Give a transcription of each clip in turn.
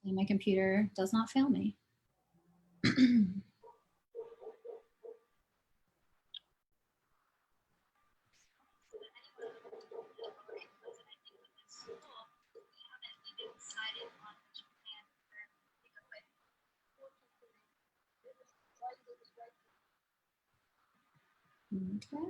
And my computer does not fail me. Okay.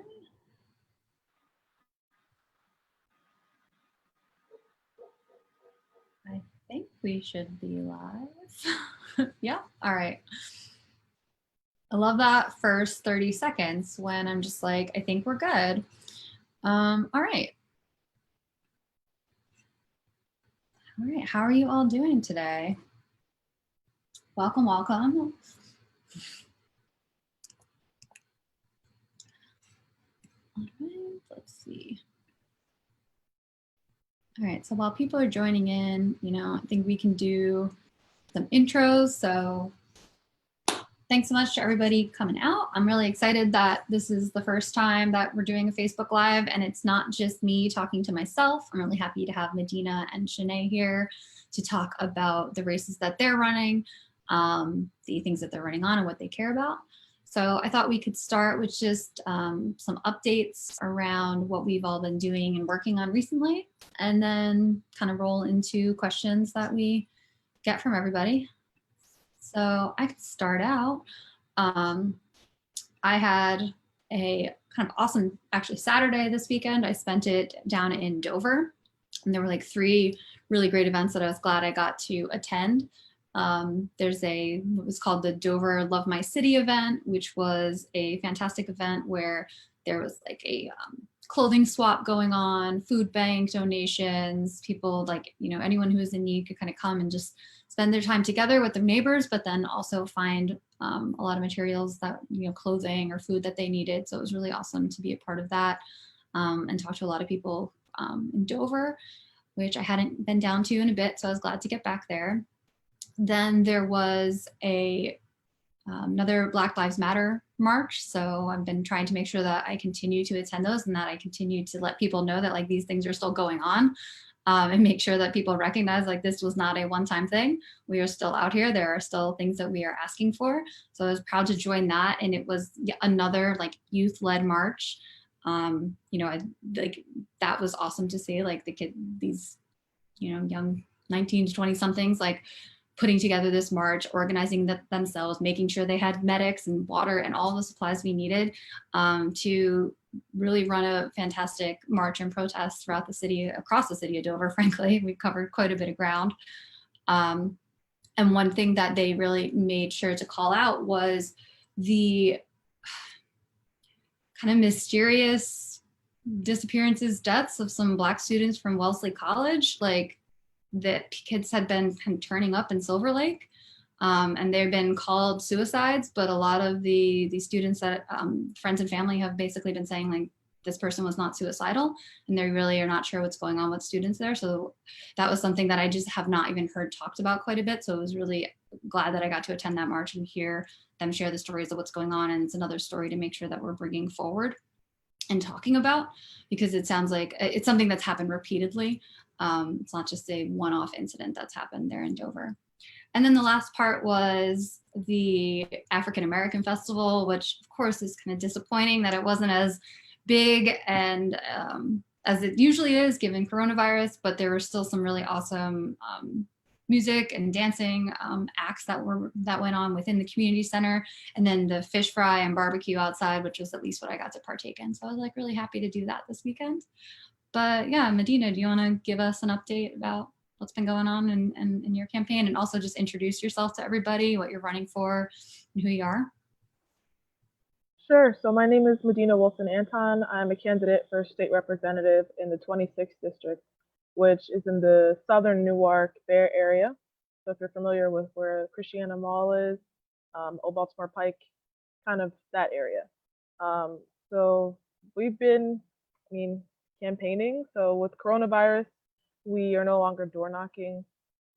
I think we should be live. Yeah, all right. I love that first 30 seconds when I'm just like, I think we're good. All right. All right, how are you all doing today? Welcome, welcome. All right, let's see. All right, so while people are joining in, I think we can do some intros. So thanks so much to everybody coming out. I'm really excited that this is the first time that we're doing a Facebook Live and it's not just me talking to myself. I'm really happy to have Madinah and Shané here to talk about the races that they're running, the things that they're running on and what they care about. So I thought we could start with just some updates around what we've all been doing and working on recently, and then kind of roll into questions that we get from everybody. So I could start out. I had a kind of awesome, actually Saturday this weekend. I spent it down in Dover, and there were like 3 really great events that I was glad I got to attend. There's what was called the Dover Love My City event, which was a fantastic event where there was like a clothing swap going on, food bank donations, people like, anyone who was in need could kind of come and just spend their time together with their neighbors, but then also find a lot of materials that, clothing or food that they needed. So it was really awesome to be a part of that and talk to a lot of people in Dover, which I hadn't been down to in a bit. So I was glad to get back there. Then there was another Black Lives Matter march. So I've been trying to make sure that I continue to attend those and that I continue to let people know that like these things are still going on, and make sure that people recognize like this was not a one-time thing. We are still out here. There are still things that we are asking for. So I was proud to join that. And it was another like youth-led march. That was awesome to see, like these young 19 to 20 somethings like putting together this march, organizing themselves, making sure they had medics and water and all the supplies we needed to really run a fantastic march and protest throughout the city, across the city of Dover, frankly. We covered quite a bit of ground. And one thing that they really made sure to call out was the kind of mysterious disappearances, deaths of some Black students from Wellesley College. Like, that kids had been kind of turning up in Silver Lake, and they've been called suicides, but a lot of the students that friends and family have basically been saying like this person was not suicidal, and they really are not sure what's going on with students there. So that was something that I just have not even heard talked about quite a bit. So I was really glad that I got to attend that march and hear them share the stories of what's going on. And it's another story to make sure that we're bringing forward and talking about, because it sounds like it's something that's happened repeatedly. It's not just a one-off incident that's happened there in Dover. And then the last part was the African American Festival, which of course is kind of disappointing that it wasn't as big and as it usually is given coronavirus, but there were still some really awesome music and dancing acts that went on within the community center, and then the fish fry and barbecue outside, which was at least what I got to partake in. So I was like really happy to do that this weekend. But yeah, Madinah, do you want to give us an update about what's been going on in your campaign, and also just introduce yourself to everybody, what you're running for and who you are? Sure. So my name is Madinah Wilson-Anton. I'm a candidate for state representative in the 26th district, which is in the southern Newark Bear area. So if you're familiar with where Christiana Mall is, Old Baltimore Pike, kind of that area. So we've been, campaigning. So with coronavirus, we are no longer door knocking.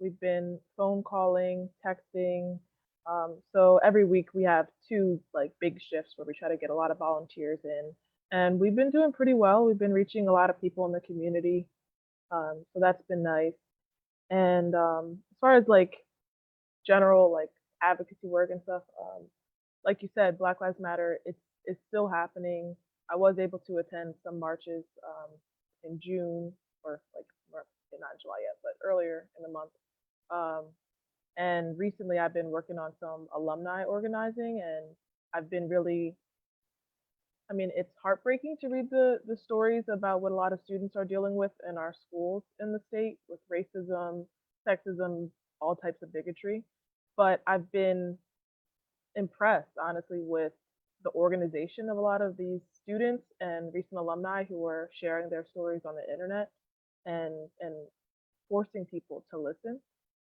We've been phone calling, texting. So every week we have 2 like big shifts where we try to get a lot of volunteers in, and we've been doing pretty well. We've been reaching a lot of people in the community. So that's been nice. And as far as like general like advocacy work and stuff. Like you said, Black Lives Matter. It's still happening. I was able to attend some marches in June, or like not in July yet, but earlier in the month. Um, and recently, I've been working on some alumni organizing, and I've been really, I mean, it's heartbreaking to read the stories about what a lot of students are dealing with in our schools in the state with racism, sexism, all types of bigotry. But I've been impressed, honestly, with the organization of a lot of these students and recent alumni who are sharing their stories on the internet and forcing people to listen.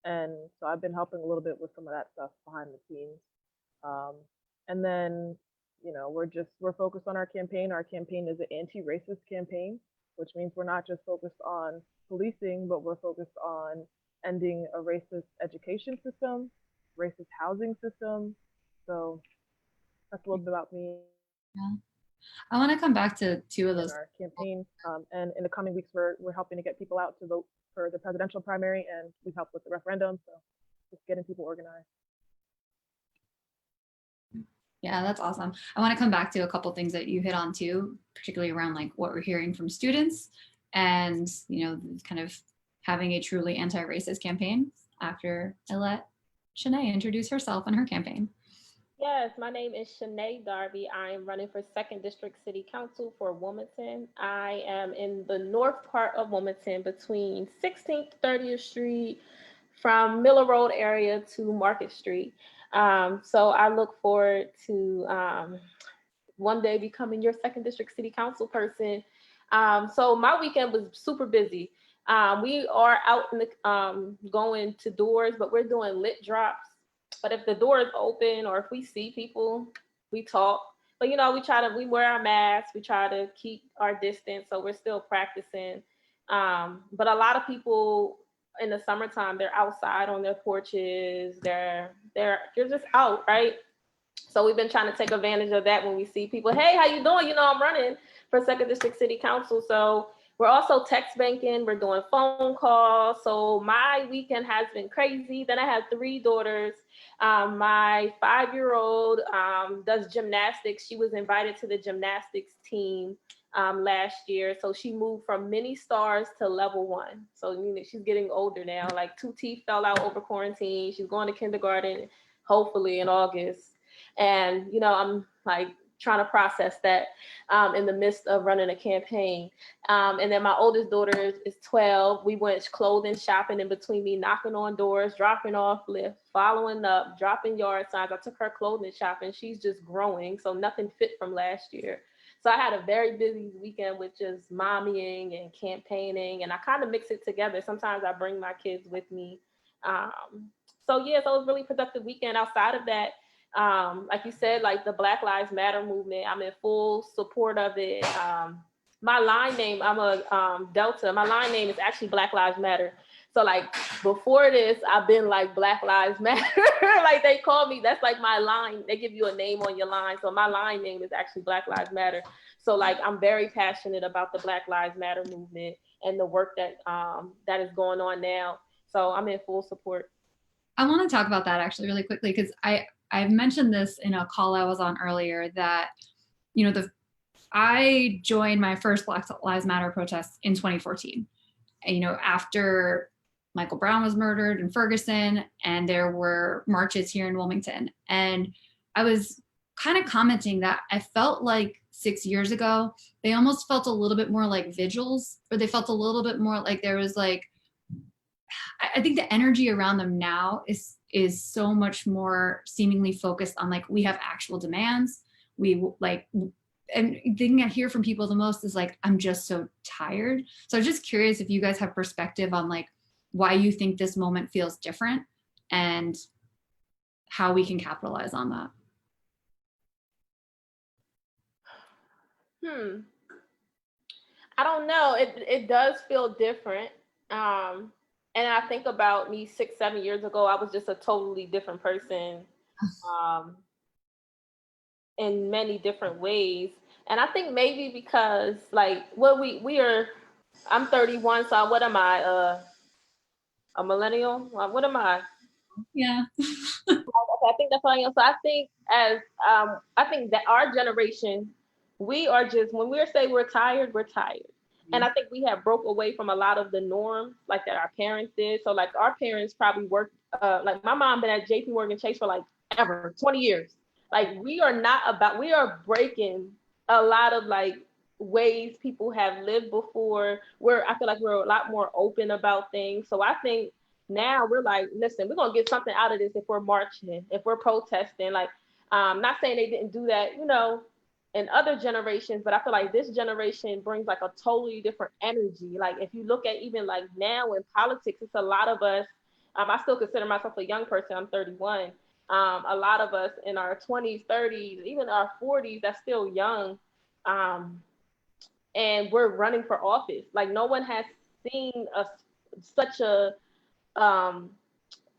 And so I've been helping a little bit with some of that stuff behind the scenes. Um, and then, you know, we're focused on our campaign. Our campaign is an anti-racist campaign, which means we're not just focused on policing, but we're focused on ending a racist education system, racist housing system. So that's a little bit about me. Yeah. I want to come back to two of In those. our campaign, and in the coming weeks, we're helping to get people out to vote for the presidential primary, and we've helped with the referendum. So just getting people organized. Yeah, that's awesome. I want to come back to a couple things that you hit on too, particularly around like what we're hearing from students and, you know, kind of having a truly anti-racist campaign after I let Shané introduce herself and her campaign. Yes, my name is Shané Darby. I am running for 2nd District City Council for Wilmington. I am in the north part of Wilmington between 16th, 30th Street, from Miller Road area to Market Street. So I look forward to one day becoming your 2nd District City Council person. So my weekend was super busy. We are out in the going to doors, but we're doing lit drops. But if the door is open or if we see people, we talk. But you know, we wear our masks, we try to keep our distance, so we're still practicing. But a lot of people in the summertime, they're outside on their porches, they're just out, right? So we've been trying to take advantage of that when we see people. Hey, how you doing? You know, I'm running for 2nd District City Council. So we're also text banking. We're doing phone calls. So my weekend has been crazy. Then I have 3 daughters. My 5-year-old does gymnastics. She was invited to the gymnastics team last year. So she moved from mini stars to level 1. So you know, she's getting older now. Like 2 teeth fell out over quarantine. She's going to kindergarten, hopefully in August. And, you know, I'm like trying to process that in the midst of running a campaign. And then my oldest daughter is 12. We went clothing shopping in between me, knocking on doors, dropping off lifts, following up, dropping yard signs. I took her clothing shopping. She's just growing. So nothing fit from last year. So I had a very busy weekend with just mommying and campaigning. And I kind of mix it together. Sometimes I bring my kids with me. So yeah, so it was a really productive weekend. Outside of that, like you said, like the Black Lives Matter movement, I'm in full support of it. My line name, I'm a Delta. My line name is actually Black Lives Matter. So like before this, I've been like Black Lives Matter. Like they call me, that's like my line. They give you a name on your line. So my line name is actually Black Lives Matter. So like I'm very passionate about the Black Lives Matter movement and the work that that is going on now. So I'm in full support. I want to talk about that actually really quickly because I mentioned this in a call I was on earlier that, you know, I joined my first Black Lives Matter protests in 2014. And, you know, after Michael Brown was murdered in Ferguson and there were marches here in Wilmington. And I was kind of commenting that I felt like 6 years ago, they almost felt a little bit more like vigils, or they felt a little bit more like there was like, I think the energy around them now is so much more seemingly focused on like, we have actual demands. We like, and the thing I hear from people the most is like, I'm just so tired. So I'm just curious if you guys have perspective on like why you think this moment feels different and how we can capitalize on that. I don't know. It does feel different. And I think about me 6, 7 years ago, I was just a totally different person in many different ways. And I think maybe because like what we are, I'm 31, so what am I? A millennial? What am I? Yeah. I think that's why. So I think I think that our generation, we are just when we say we're tired, we're tired. And I think we have broke away from a lot of the norms like that our parents did. So like our parents probably worked like my mom been at JP Morgan Chase for like ever 20 years. Like we are breaking a lot of like ways people have lived before, where I feel like we're a lot more open about things. So I think now we're like, listen, we're gonna get something out of this if we're marching, if we're protesting. Like, not saying they didn't do that, in other generations, but I feel like this generation brings like a totally different energy. Like, if you look at even like now in politics, it's a lot of us. I still consider myself a young person. I'm 31. A lot of us in our 20s, 30s, even our 40s, that's still young. And we're running for office. Like, no one has seen such um,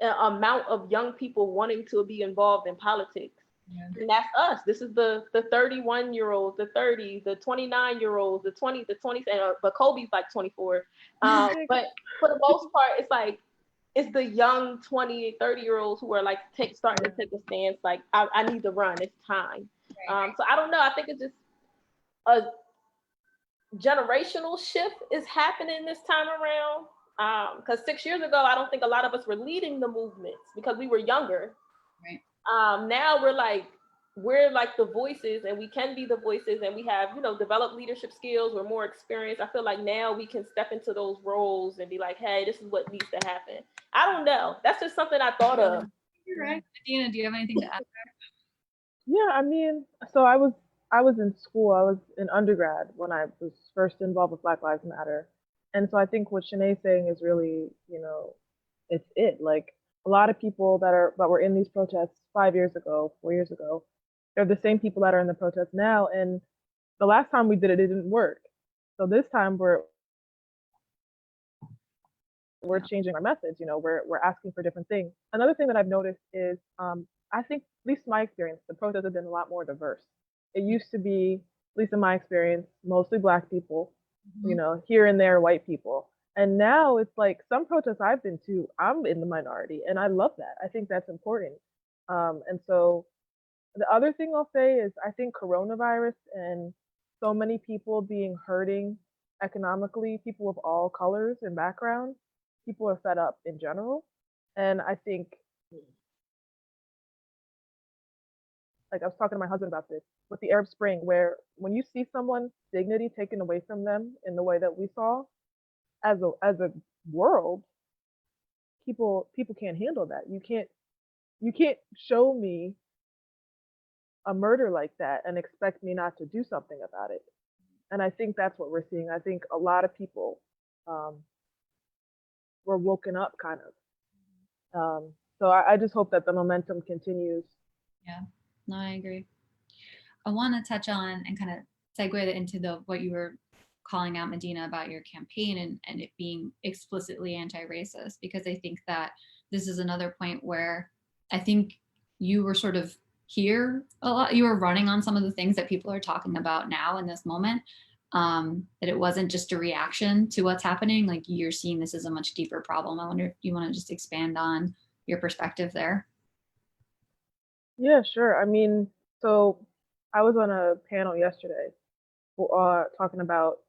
amount of young people wanting to be involved in politics. Yeah. And that's us. This is the 31-year-olds, the 30s, the 29-year-olds, the 20s, the 20s, but Kobe's like 24. But for the most part, it's like, it's the young 20, 30-year-olds who are like starting to take a stance, like, I need to run, it's time. Right. So I don't know, I think it's just a generational shift is happening this time around. Because 6 years ago, I don't think a lot of us were leading the movements because we were younger. Right. Now we're like the voices, and we can be the voices, and we have, developed leadership skills. We're more experienced. I feel like now we can step into those roles and be like, hey, this is what needs to happen. I don't know. That's just something I thought of. You're right. Madinah, do you have anything to add there? Yeah, I mean, so I was in school. I was in undergrad when I was first involved with Black Lives Matter. And so I think what Shané's saying is really, it's it. Like, a lot of people that were in these protests 5 years ago, 4 years ago, they're the same people that are in the protests now. And the last time we did it, it didn't work. So this time we're changing our message. We're asking for different things. Another thing that I've noticed is, I think, at least my experience, the protests have been a lot more diverse. It used to be, at least in my experience, mostly Black people, here and there white people. And now it's like some protests I've been to, I'm in the minority, and I love that. I think that's important. And so the other thing I'll say is, I think coronavirus and so many people being hurting economically, people of all colors and backgrounds, people are fed up in general. And I think, like, I was talking to my husband about this with the Arab Spring, where when you see someone's dignity taken away from them in the way that we saw, as a world, people can't handle that. You can't show me a murder like that and expect me not to do something about it. And I think that's what we're seeing. I think a lot of people were woken up, kind of. So I just hope that the momentum continues. Yeah, no, I agree. I want to touch on and kind of segue into what you were calling out, Madinah, about your campaign and it being explicitly anti-racist, because I think that this is another point where I think you were sort of here a lot. You were running on some of the things that people are talking about now in this moment, that it wasn't just a reaction to what's happening. Like, you're seeing this as a much deeper problem. I wonder if you want to just expand on your perspective there. Yeah, sure. I mean, so I was on a panel yesterday talking about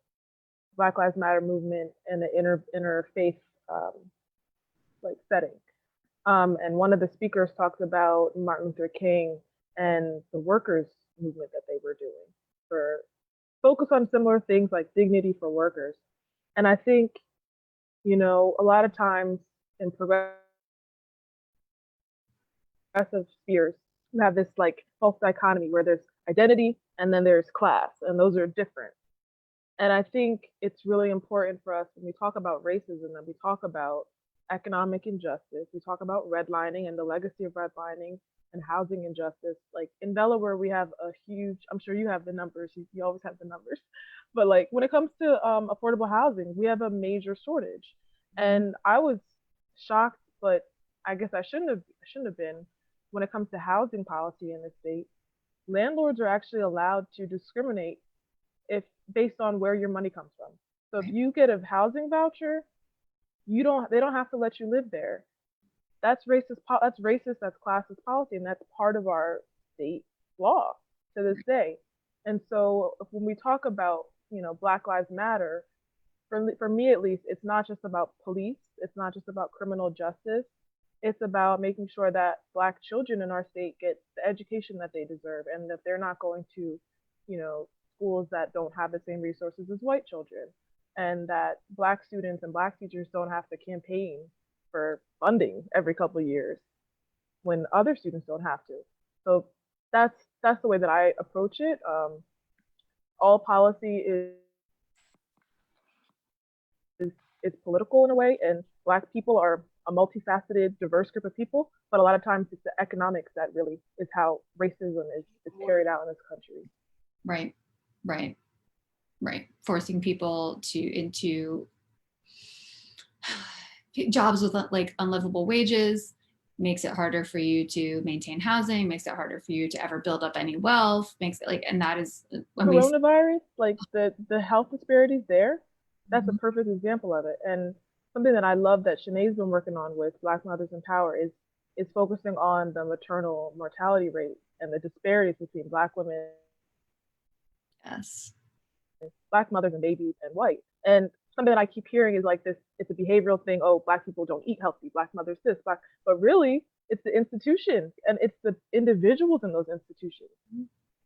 Black Lives Matter movement and the interfaith like setting. And one of the speakers talked about Martin Luther King and the workers movement that they were doing for focus on similar things like dignity for workers. And I think, a lot of times in progressive spheres, you have this like false dichotomy where there's identity and then there's class, and those are different. And I think it's really important for us when we talk about racism and we talk about economic injustice, we talk about redlining and the legacy of redlining and housing injustice. Like, in Delaware, we have a huge, I'm sure you have the numbers, you always have the numbers, but like when it comes to affordable housing, we have a major shortage. And I was shocked, but I guess I shouldn't have been. When it comes to housing policy in the state, landlords are actually allowed to discriminate if based on where your money comes from. So if you get a housing voucher, they don't have to let you live there. that's racist. That's racist. That's classist policy, and that's part of our state law to this day. And so, when we talk about Black Lives Matter, for me at least, it's not just about police. It's not just about criminal justice. It's about making sure that Black children in our state get the education that they deserve, and that they're not going to, schools that don't have the same resources as white children, and that Black students and Black teachers don't have to campaign for funding every couple of years when other students don't have to. So that's the way that I approach it. All policy is political in a way, and Black people are a multifaceted, diverse group of people, but a lot of times it's the economics that really is how racism is carried out in this country. Right. Forcing people into jobs with like unlivable wages makes it harder for you to maintain housing, makes it harder for you to ever build up any wealth, makes it like, and that is coronavirus, like the health disparities there, that's a perfect example of it. And something that I love that Shané's been working on with Black Mothers in Power is focusing on the maternal mortality rate and the disparities between Black women, Black mothers and babies, and white. And something that I keep hearing is like this, it's a behavioral thing. Oh, Black people don't eat healthy, Black mothers this, Black, but really it's the institutions and it's the individuals in those institutions.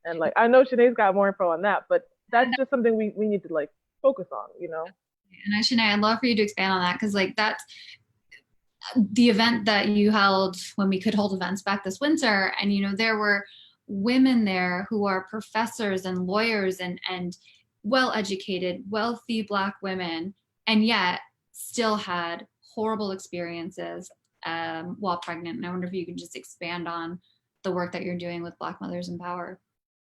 And like, I know Shané's got more info on that, but that's just something we need to like focus on, And Shané, I'd love for you to expand on that, because like that's the event that you held when we could hold events back this winter, and there were women there who are professors and lawyers and well-educated, wealthy Black women, and yet still had horrible experiences while pregnant. And I wonder if you can just expand on the work that you're doing with Black Mothers in Power.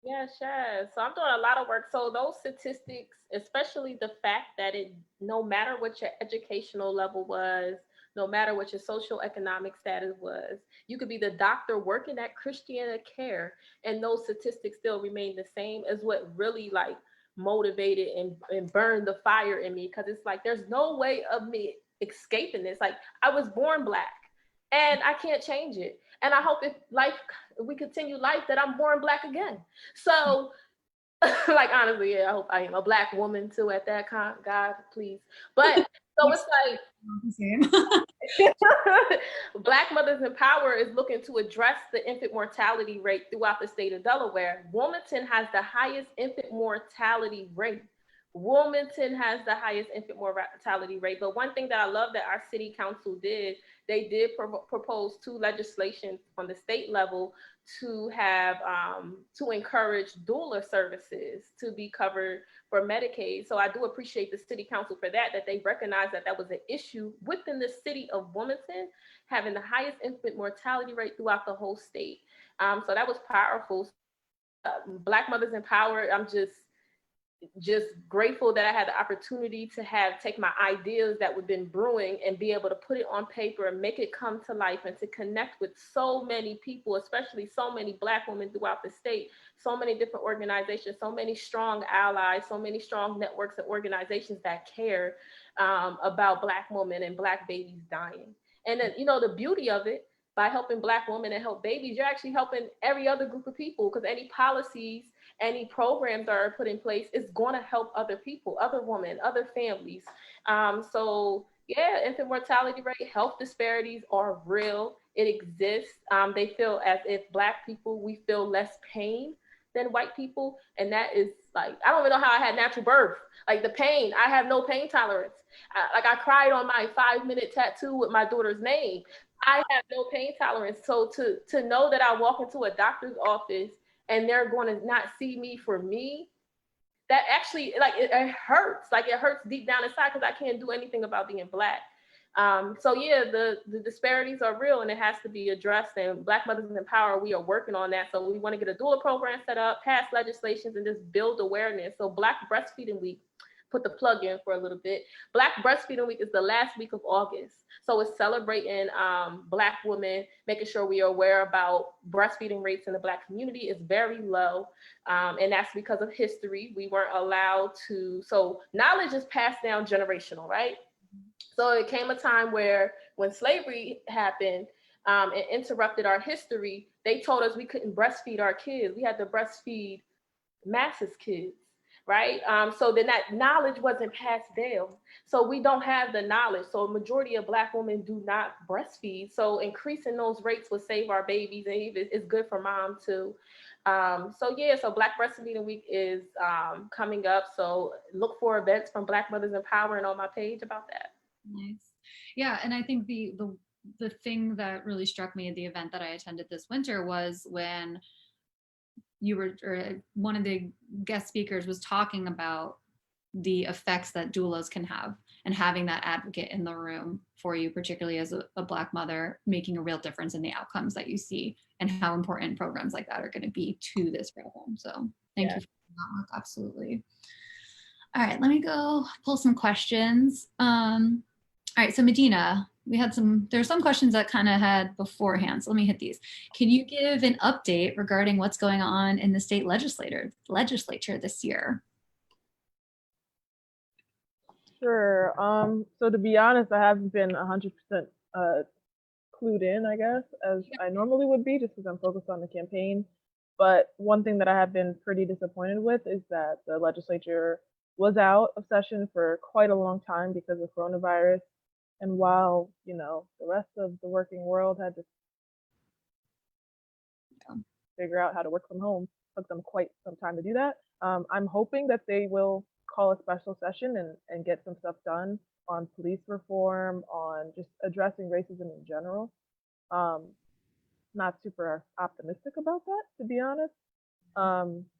Yeah, sure. So I'm doing a lot of work. So those statistics, especially the fact that no matter what your educational level was, no matter what your social economic status was, you could be the doctor working at Christiana Care, and those statistics still remain the same, is what really like motivated and burned the fire in me. Because it's like, there's no way of me escaping this. Like, I was born Black and I can't change it. And I hope if we continue life, that I'm born Black again. So like, honestly, yeah, I hope I am a Black woman too at that time. God, please. But so it's like, Black Mothers in Power is looking to address the infant mortality rate throughout the state of Delaware. Wilmington has the highest infant mortality rate. Wilmington has the highest infant mortality rate. But one thing that I love that our city council did, they did propose 2 legislation on the state level to have to encourage doula services to be covered for Medicaid. So I do appreciate the city council for that they recognize that was an issue within the city of Wilmington, having the highest infant mortality rate throughout the whole state. So that was powerful. Black Mothers in Power, I'm just grateful that I had the opportunity to take my ideas that we've been brewing and be able to put it on paper and make it come to life, and to connect with so many people, especially so many Black women throughout the state, so many different organizations, so many strong allies, so many strong networks and organizations that care about Black women and Black babies dying. And then, the beauty of it, by helping Black women and help babies, you're actually helping every other group of people, because any policies, any programs that are put in place is going to help other people, other women, other families. So yeah, infant mortality rate, health disparities are real. It exists. They feel as if Black people, we feel less pain than white people. And that is like, I don't even know how I had natural birth. Like the pain, I have no pain tolerance. I cried on my 5-minute tattoo with my daughter's name. I have no pain tolerance. So to know that I walk into a doctor's office and they're going to not see me for me, that actually, like, it hurts. Like, it hurts deep down inside, because I can't do anything about being Black. So yeah, the disparities are real, and it has to be addressed. And Black Mothers in Power, we are working on that. So we want to get a doula program set up, pass legislations, and just build awareness. So Black Breastfeeding Week, put the plug in for a little bit. Black Breastfeeding Week is the last week of August. So it's celebrating Black women, making sure we are aware about breastfeeding rates in the Black community is very low. And that's because of history. We weren't allowed to, so knowledge is passed down generational, right? So it came a time where when slavery happened, and interrupted our history, they told us we couldn't breastfeed our kids. We had to breastfeed masses kids, right? So then that knowledge wasn't passed down. So we don't have the knowledge. So a majority of Black women do not breastfeed. So increasing those rates would save our babies, and it's good for mom too. So Black Breastfeeding Week is coming up. So look for events from Black Mothers Empowering on my page about that. Nice. Yeah, and I think the thing that really struck me at the event that I attended this winter was when one of the guest speakers was talking about the effects that doulas can have, and having that advocate in the room for you, particularly as a Black mother, making a real difference in the outcomes that you see, and how important programs like that are going to be to this problem. So thank you for that work. Absolutely. All right, let me go pull some questions. All right, so Madinah, there's some questions that kind of had beforehand, so let me hit these. Can you give an update regarding what's going on in the state legislature this year? Sure. So to be honest, I haven't been 100% clued in, I guess, as I normally would be, just because I'm focused on the campaign. But one thing that I have been pretty disappointed with is that the legislature was out of session for quite a long time because of coronavirus. And while, the rest of the working world had to figure out how to work from home, it took them quite some time to do that. I'm hoping that they will call a special session and get some stuff done on police reform, on just addressing racism in general. Not super optimistic about that, to be honest.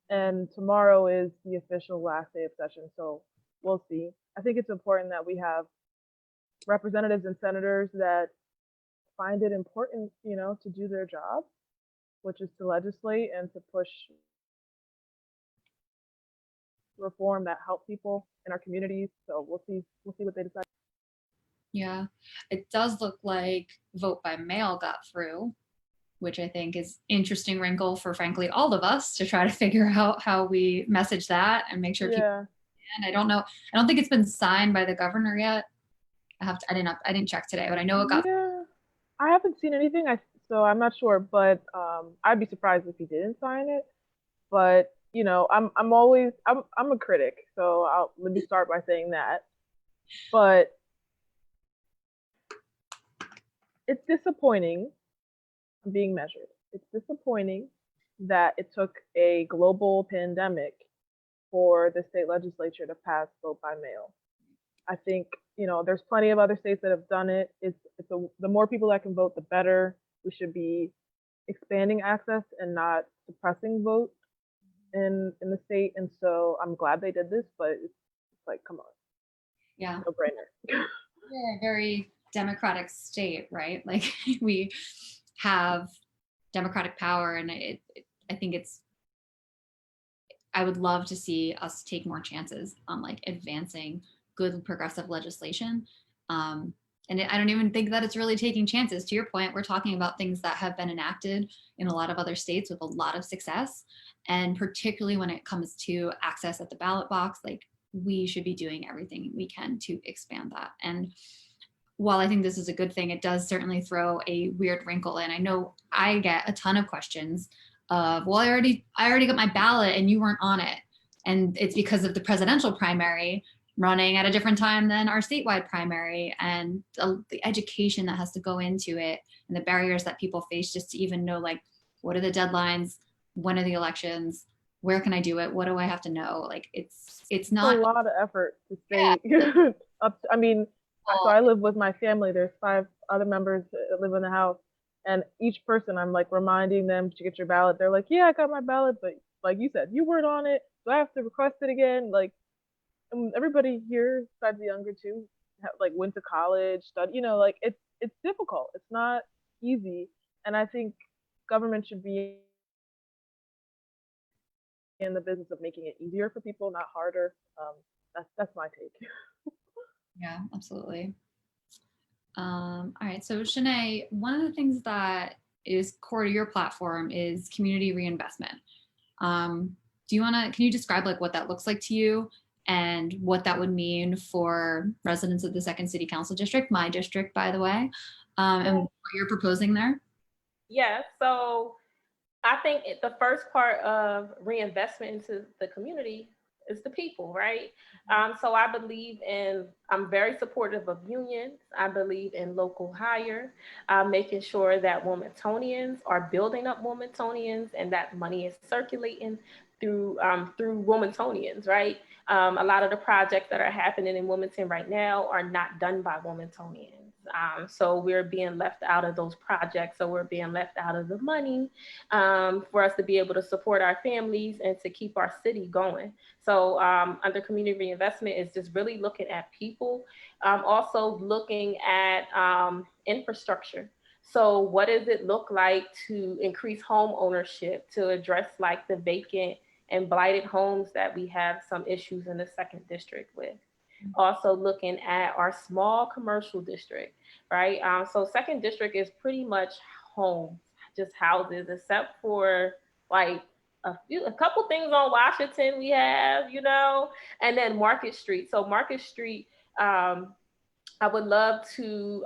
And tomorrow is the official last day of session, so we'll see. I think it's important that we have representatives and senators that find it important, to do their job, which is to legislate and to push reform that help people in our communities. So we'll see what they decide. Yeah, it does look like vote by mail got through, which I think is interesting wrinkle for, frankly, all of us to try to figure out how we message that and make sure people. And I don't know. I don't think it's been signed by the governor yet. I didn't check today, but I know it got. Yeah, I haven't seen anything. So I'm not sure, but I'd be surprised if he didn't sign it. But I'm a critic, so let me start by saying that. But it's disappointing. I'm being measured. It's disappointing that it took a global pandemic for the state legislature to pass vote by mail. I think there's plenty of other states that have done it. The more people that can vote, the better. We should be expanding access and not suppressing vote in the state. And so I'm glad they did this, but it's like, come on. Yeah. No brainer. We're a very democratic state, right? Like we have democratic power, and I think I would love to see us take more chances on like advancing good progressive legislation. And I don't even think that it's really taking chances. To your point, we're talking about things that have been enacted in a lot of other states with a lot of success. And particularly when it comes to access at the ballot box, like we should be doing everything we can to expand that. And while I think this is a good thing, it does certainly throw a weird wrinkle in. I know I get a ton of questions of, well, I already got my ballot and you weren't on it. And it's because of the presidential primary running at a different time than our statewide primary, and the education that has to go into it, and the barriers that people face just to even know, like, what are the deadlines, when are the elections, where can I do it, what do I have to know? Like it's not a lot of effort to stay up. So I live with my family. There's 5 other members that live in the house, and each person I'm like reminding them to get your ballot. They're like, yeah, I got my ballot, but like you said, you weren't on it, so I have to request it again. Like, everybody here, besides the younger two, went to college, studied. Like it's difficult. It's not easy, and I think government should be in the business of making it easier for people, not harder. That's my take. Yeah, absolutely. All right, so Shané, one of the things that is core to your platform is community reinvestment. Can you describe like what that looks like to you, and what that would mean for residents of the 2nd City Council District, my district, by the way, and what you're proposing there? Yeah, so I think the first part of reinvestment into the community is the people, right? So I believe I'm very supportive of unions. I believe in local hire, making sure that Wilmingtonians are building up Wilmingtonians and that money is circulating through Wilmingtonians, right? A lot of the projects that are happening in Wilmington right now are not done by Wilmingtonians. So we're being left out of those projects. So we're being left out of the money for us to be able to support our families and to keep our city going. So under community reinvestment is just really looking at people, also looking at infrastructure. So what does it look like to increase home ownership, to address like the vacant and blighted homes that we have some issues in the second district with? Also looking at our small commercial district, right? So second district is pretty much homes, just houses, except for like a couple things on Washington we have, and then Market Street. So Market Street, I would love to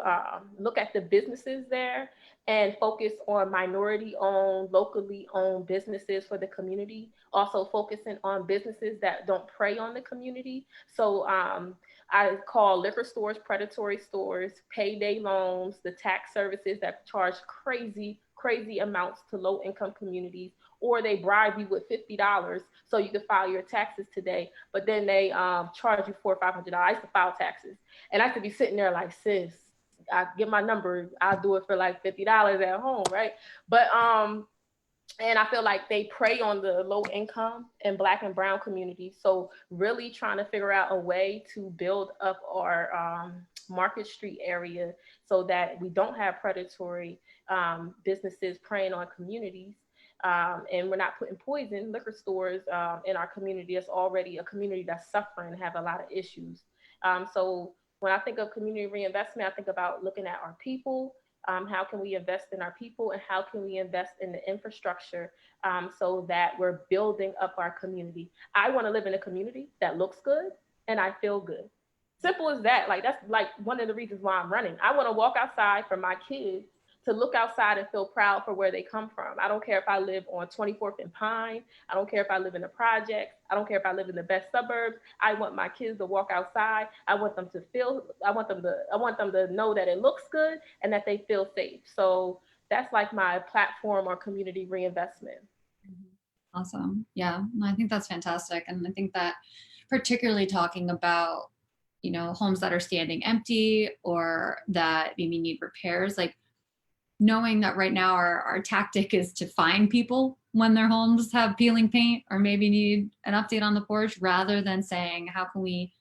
look at the businesses there and focus on minority owned, locally owned businesses for the community. Also focusing on businesses that don't prey on the community. So I call liquor stores predatory stores, payday loans, the tax services that charge crazy amounts to low income communities, or they bribe you with $50 so you can file your taxes today, but then they charge you $400 or $500. I used to file taxes, and I used to be sitting there like, sis, I get my number, I'll do it for like $50 at home, right? But and I feel like they prey on the low income and Black and brown communities. So really trying to figure out a way to build up our Market Street area so that we don't have predatory businesses preying on communities. And we're not putting poison liquor stores in our community. It's already a community that's suffering and have a lot of issues. So when I think of community reinvestment, I think about looking at our people. How can we invest in our people, and how can we invest in the infrastructure so that we're building up our community? I want to live in a community that looks good and I feel good. Simple as that. Like, that's like one of the reasons why I'm running. I want to walk outside for my kids to look outside and feel proud for where they come from. I don't care if I live on 24th and Pine. I don't care if I live in a project. I don't care if I live in the best suburbs. I want my kids to walk outside. I want them to know that it looks good and that they feel safe. So that's like my platform or community reinvestment. Awesome. Yeah, I think that's fantastic. And I think that particularly talking about, homes that are standing empty or that maybe need repairs, like knowing that right now our tactic is to find people when their homes have peeling paint or maybe need an update on the porch, rather than saying, how can we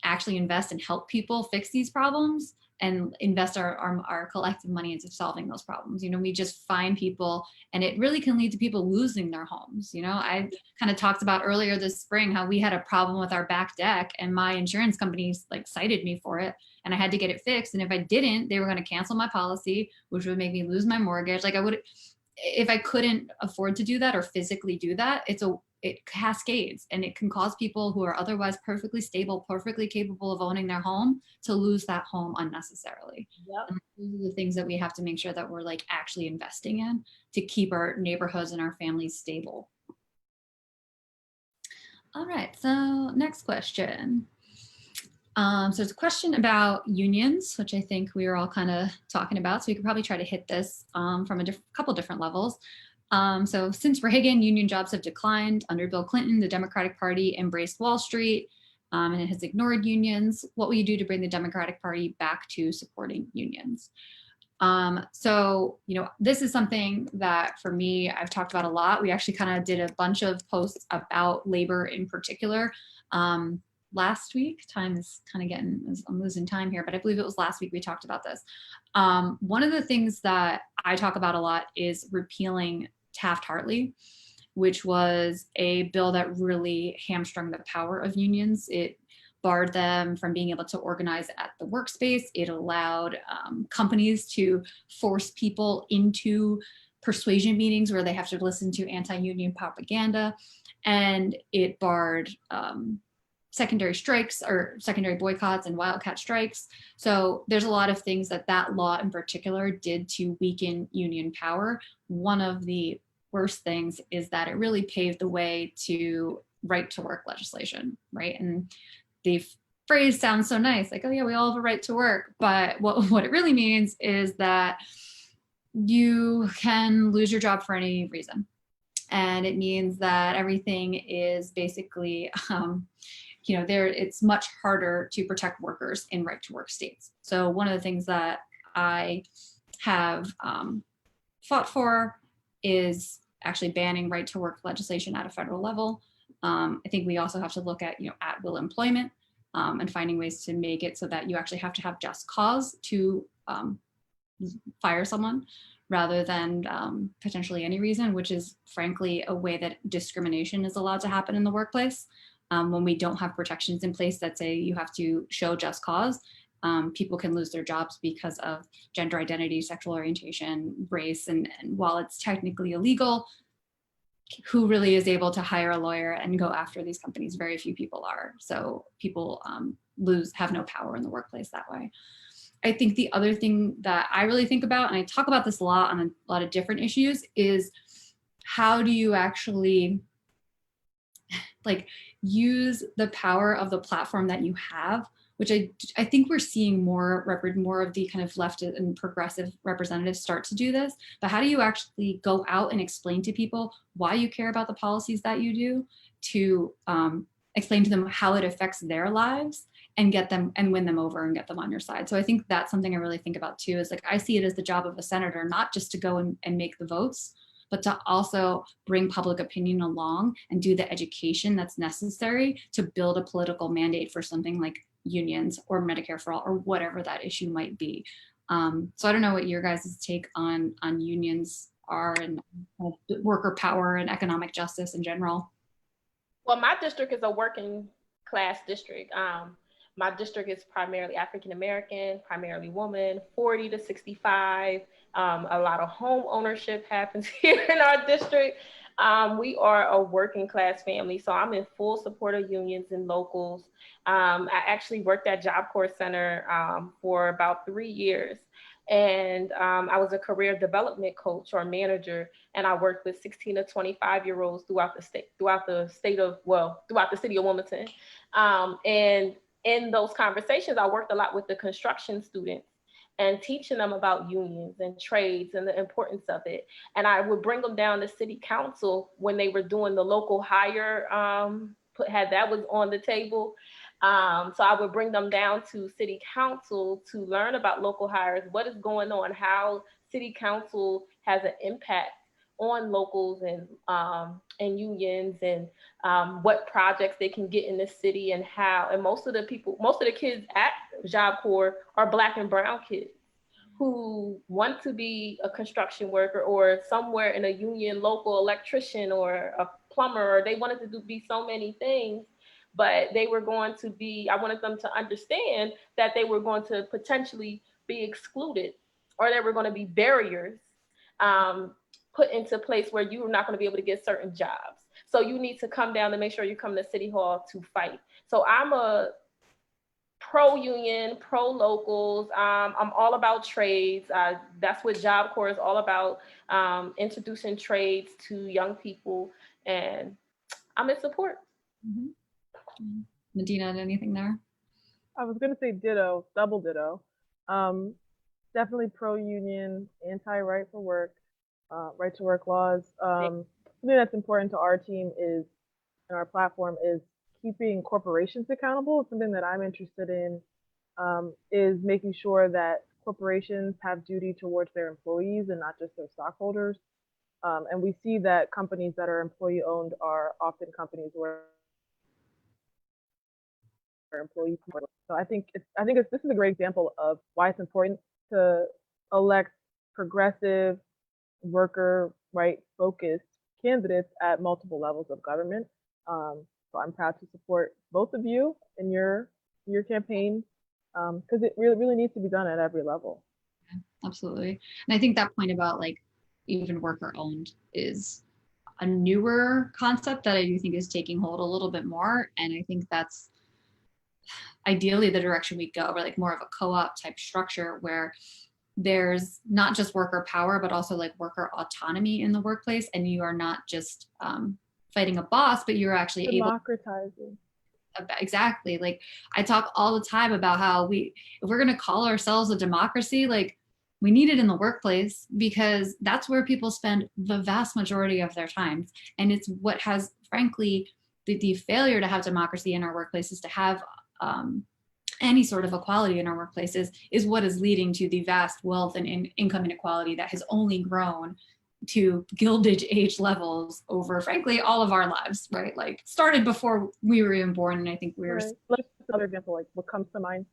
actually invest and help people fix these problems and invest our collective money into solving those problems. We just find people, and it really can lead to people losing their homes. I kind of talked about earlier this spring how we had a problem with our back deck, and my insurance companies cited me for it, and I had to get it fixed. And if I didn't, they were going to cancel my policy, which would make me lose my mortgage. If I couldn't afford to do that or physically do that, it cascades, and it can cause people who are otherwise perfectly stable, perfectly capable of owning their home, to lose that home unnecessarily. Yep. And those are the things that we have to make sure that we're actually investing in to keep our neighborhoods and our families stable. All right, so next question. So there's a question about unions, which I think we were all kind of talking about. So we could probably try to hit this from a couple different levels. So since Reagan, union jobs have declined. Under Bill Clinton, the Democratic Party embraced Wall Street and it has ignored unions. What will you do to bring the Democratic Party back to supporting unions? So, this is something that for me, I've talked about a lot. We actually kind of did a bunch of posts about labor in particular last week. Time is kind of I'm losing time here, but I believe it was last week we talked about this. One of the things that I talk about a lot is repealing Taft-Hartley, which was a bill that really hamstrung the power of unions. It barred them from being able to organize at the workspace. It allowed companies to force people into persuasion meetings where they have to listen to anti-union propaganda. And it barred secondary strikes or secondary boycotts and wildcat strikes. So there's a lot of things that that law in particular did to weaken union power. One of the worst things is that it really paved the way to right to work legislation, right? And the phrase sounds so nice, like, oh yeah, we all have a right to work. But what it really means is that you can lose your job for any reason. And it means that everything is basically, it's much harder to protect workers in right to work states. So one of the things that I have fought for is actually banning right to work legislation at a federal level. I think we also have to look at, at will employment and finding ways to make it so that you actually have to have just cause to fire someone rather than potentially any reason, which is frankly a way that discrimination is allowed to happen in the workplace. When we don't have protections in place that say you have to show just cause, people can lose their jobs because of gender identity, sexual orientation, race, and while it's technically illegal, who really is able to hire a lawyer and go after these companies? Very few people are. So people have no power in the workplace that way. I think the other thing that I really think about, and I talk about this a lot on a lot of different issues, is how do you actually use the power of the platform that you have, which I think we're seeing more of the kind of left and progressive representatives start to do this. But how do you actually go out and explain to people why you care about the policies that you do, to explain to them how it affects their lives and get them and win them over and get them on your side? So I think that's something I really think about too, is I see it as the job of a senator, not just to go and make the votes, but to also bring public opinion along and do the education that's necessary to build a political mandate for something like unions or Medicare for all or whatever that issue might be. So I don't know what your guys' take on unions are and worker power and economic justice in general. Well, my district is a working class district. My district is primarily African American, primarily woman, 40 to 65. A lot of home ownership happens here in our district. We are a working class family, so I'm in full support of unions and locals. I actually worked at Job Corps Center for about 3 years. And I was a career development coach or manager, and I worked with 16 to 25-year-olds throughout the city of Wilmington. And in those conversations, I worked a lot with the construction students and teaching them about unions and trades and the importance of it. And I would bring them down to city council when they were doing the local hire, that was on the table. So I would bring them down to city council to learn about local hires, what is going on, how city council has an impact on locals and unions, and what projects they can get in the city, and how. And most of the kids at Job Corps are Black and brown kids who want to be a construction worker or somewhere in a union, local electrician or a plumber, or they wanted to be so many things. But I wanted them to understand that they were going to potentially be excluded, or there were going to be barriers put into place where you were not going to be able to get certain jobs. So you need to come down and make sure you come to City Hall to fight. So I'm a pro-union, pro-locals. I'm all about trades. That's what Job Corps is all about, introducing trades to young people, and I'm in support. Mm-hmm. Madinah, anything there? I was going to say ditto, double ditto. Definitely pro-union, anti-right for work, right to work laws. Something that's important to our team and our platform is keeping corporations accountable. It's something that I'm interested in, is making sure that corporations have duty towards their employees and not just their stockholders. And we see that companies that are employee owned are often companies where employees. So I think this is a great example of why it's important to elect progressive, worker right focused candidates at multiple levels of government. So I'm proud to support both of you in your campaign, because it really needs to be done at every level. Absolutely. And I think that point about even worker owned is a newer concept that I do think is taking hold a little bit more. And I think that's ideally the direction we go, or like more of a co-op type structure where there's not just worker power, but also like worker autonomy in the workplace. And you are not just fighting a boss, but you're actually democratizing. Exactly. Like I talk all the time about how if we're going to call ourselves a democracy, like we need it in the workplace, because that's where people spend the vast majority of their time. And it's what has, frankly, the failure to have democracy in our workplaces, to have any sort of equality in our workplaces, is what is leading to the vast wealth and income inequality that has only grown to Gilded Age levels over, frankly, all of our lives, right? Like started before we were even born, and I think we were. Right. Let's another example, like what comes to mind.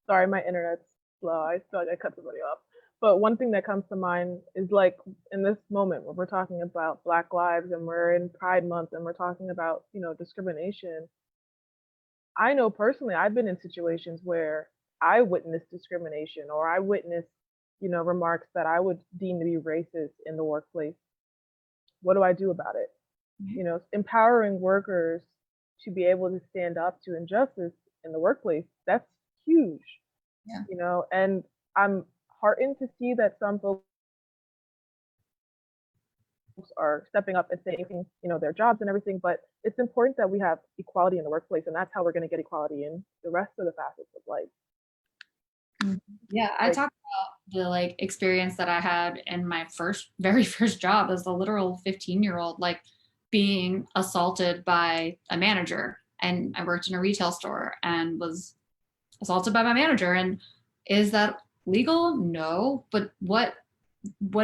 Sorry, my internet's slow. I feel like I cut somebody off. But one thing that comes to mind is like in this moment where we're talking about Black lives and we're in Pride Month and we're talking about, you know, discrimination. I know personally I've been in situations where I witnessed discrimination, or I witnessed, you know, remarks that I would deem to be racist in the workplace. What do I do about it? Mm-hmm. You know, empowering workers to be able to stand up to injustice in the workplace, that's huge. Yeah. You know, and I'm heartened to see that some folks are stepping up and saving, you know, their jobs and everything, but it's important that we have equality in the workplace, and that's how we're going to get equality in the rest of the facets of life. Yeah, I talked about the like experience that I had in my very first job as a literal 15-year-old, like being assaulted by a manager. And I worked in a retail store and was assaulted by my manager. And is that legal? No. But what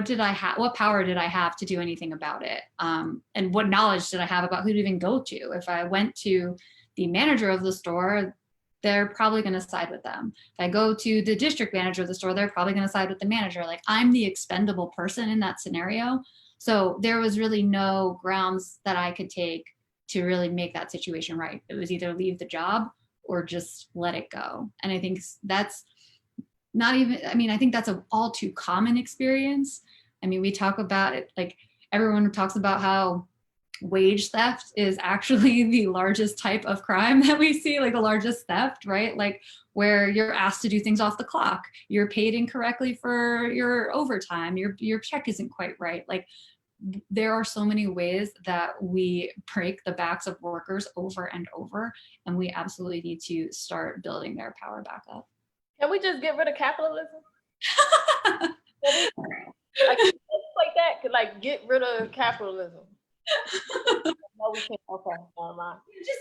did I have? What power did I have to do anything about it? And what knowledge did I have about who to even go to? If I went to the manager of the store, they're probably going to side with them. If I go to the district manager of the store, they're probably going to side with the manager. Like I'm the expendable person in that scenario. So there was really no grounds that I could take to really make that situation right. It was either leave the job or just let it go. And I think that's not even, I mean, I think that's an all too common experience. I mean, we talk about it, like everyone talks about how wage theft is actually the largest type of crime that we see, like the largest theft, right? Like where you're asked to do things off the clock, you're paid incorrectly for your overtime, your check isn't quite right. Like there are so many ways that we break the backs of workers over and over, and we absolutely need to start building their power back up. Can we just get rid of capitalism? Like that could like get rid of capitalism. No, we can't. Okay, never mind.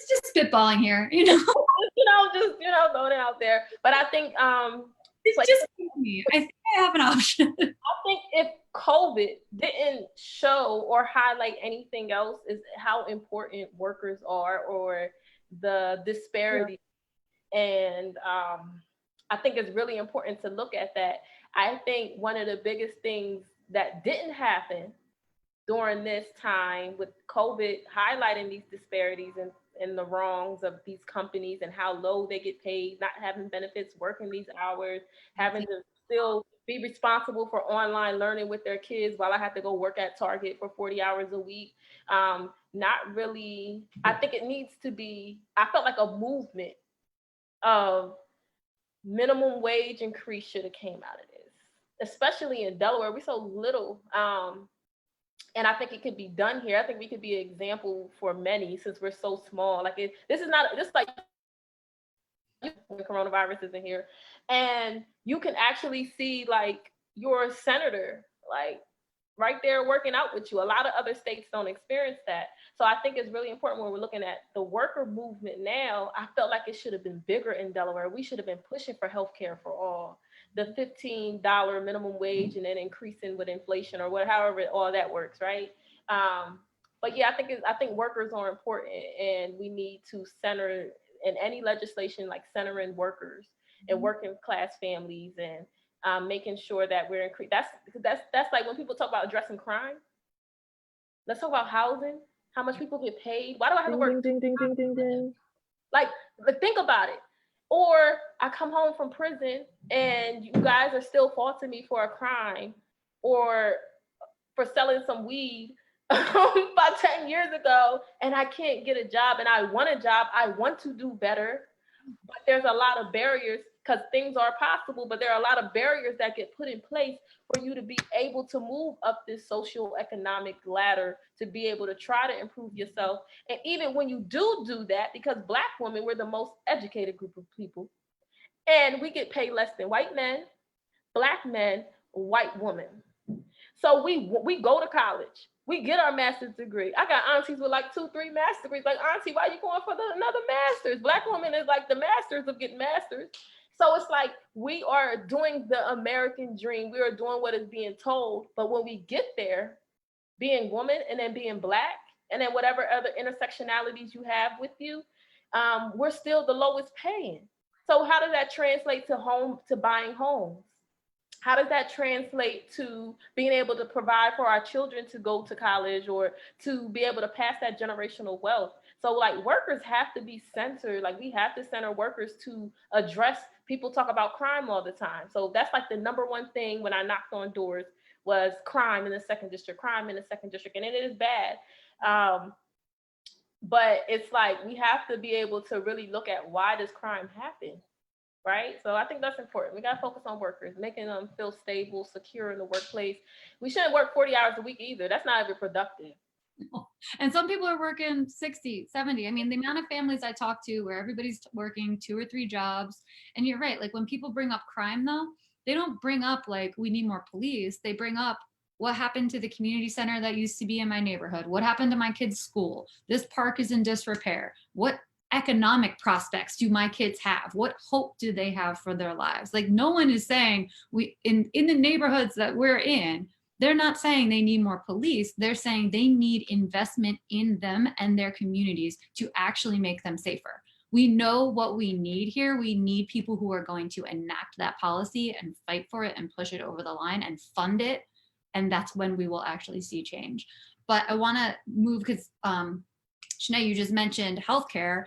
Just spitballing here, you know. just throwing it out there. But I think it's like, just me. I think I have an option. I think if COVID didn't show or highlight anything else, is how important workers are, or the disparity. Yeah. And I think it's really important to look at that. I think one of the biggest things that didn't happen during this time with COVID highlighting these disparities and the wrongs of these companies and how low they get paid, not having benefits, working these hours, having to still be responsible for online learning with their kids while I have to go work at Target for 40 hours a week. Not really, I think it needs to be, I felt like a movement of minimum wage increase should have came out of this, especially in Delaware. We're so little. And I think it could be done here. I think we could be an example for many since we're so small. Like this is like coronavirus isn't here. And you can actually see like your senator, like right there working out with you. A lot of other states don't experience that. So I think it's really important when we're looking at the worker movement now. I felt like it should have been bigger in Delaware. We should have been pushing for healthcare for all. The $15 minimum wage and then increasing with inflation or however all that works, right? But yeah, I think workers are important, and we need to center in any legislation like centering workers and working class families and making sure that we're increasing. That's like when people talk about addressing crime. Let's talk about housing. How much people get paid? Why do I have to work? Ding. Like think about it. Or I come home from prison and you guys are still faulting me for a crime or for selling some weed about 10 years ago, and I can't get a job, and I want a job. I want to do better. But there's a lot of barriers because things are possible, but there are a lot of barriers that get put in place for you to be able to move up this socio-economic ladder, to be able to try to improve yourself. And even when you do that, because Black women, we're the most educated group of people, and we get paid less than white men, Black men, white women. So we go to college. We get our master's degree. I got aunties with like 2-3 master's degrees. Like, auntie, why you going for another master's? Black woman is like the masters of getting masters. So it's like we are doing the American dream. We are doing what is being told. But when we get there, being woman and then being Black and then whatever other intersectionalities you have with you, we're still the lowest paying. So how does that translate to buying homes? How does that translate to being able to provide for our children to go to college or to be able to pass that generational wealth? So like workers have to be centered. Like we have to center workers to address, people talk about crime all the time. So that's like the number one thing when I knocked on doors was crime in the second district, crime in the second district. And it is bad. But it's like, we have to be able to really look at why does crime happen? Right? So I think that's important. We got to focus on workers, making them feel stable, secure in the workplace. We shouldn't work 40 hours a week either. That's not even productive. And some people are working 60, 70. I mean, the amount of families I talk to where everybody's working 2 or 3 jobs. And you're right. Like when people bring up crime though, they don't bring up like, we need more police. They bring up what happened to the community center that used to be in my neighborhood? What happened to my kid's school? This park is in disrepair. What economic prospects do my kids have? What hope do they have for their lives? Like no one is saying in the neighborhoods that we're in, they're not saying they need more police. They're saying they need investment in them and their communities to actually make them safer. We know what we need here. We need people who are going to enact that policy and fight for it and push it over the line and fund it. And that's when we will actually see change. But I want to move because Shané, you just mentioned healthcare.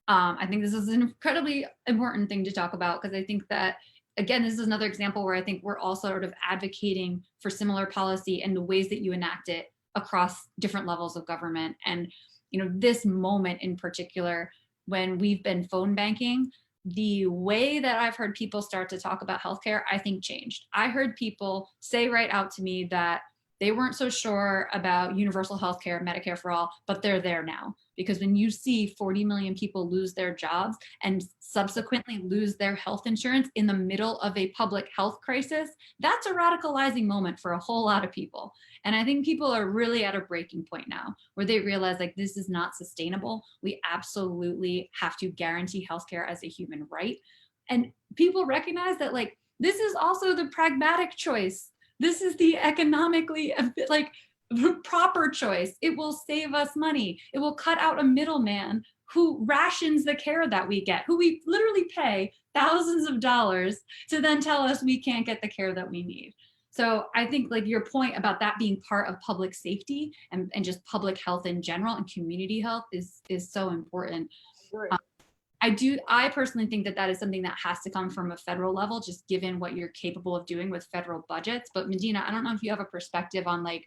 I think this is an incredibly important thing to talk about because I think that, again, this is another example where I think we're all sort of advocating for similar policy and the ways that you enact it across different levels of government. And, you know, this moment in particular, when we've been phone banking, the way that I've heard people start to talk about healthcare, I think changed. I heard people say right out to me that they weren't so sure about universal healthcare, Medicare for all, but they're there now. Because when you see 40 million people lose their jobs and subsequently lose their health insurance in the middle of a public health crisis, that's a radicalizing moment for a whole lot of people. And I think people are really at a breaking point now where they realize like this is not sustainable. We absolutely have to guarantee healthcare as a human right. And people recognize that like this is also the pragmatic choice. This is the economically like proper choice. It will save us money. It will cut out a middleman who rations the care that we get, who we literally pay thousands of dollars to then tell us we can't get the care that we need. So I think like your point about that being part of public safety and just public health in general and community health is so important. I personally think that that is something that has to come from a federal level, just given what you're capable of doing with federal budgets. But Madinah, I don't know if you have a perspective on like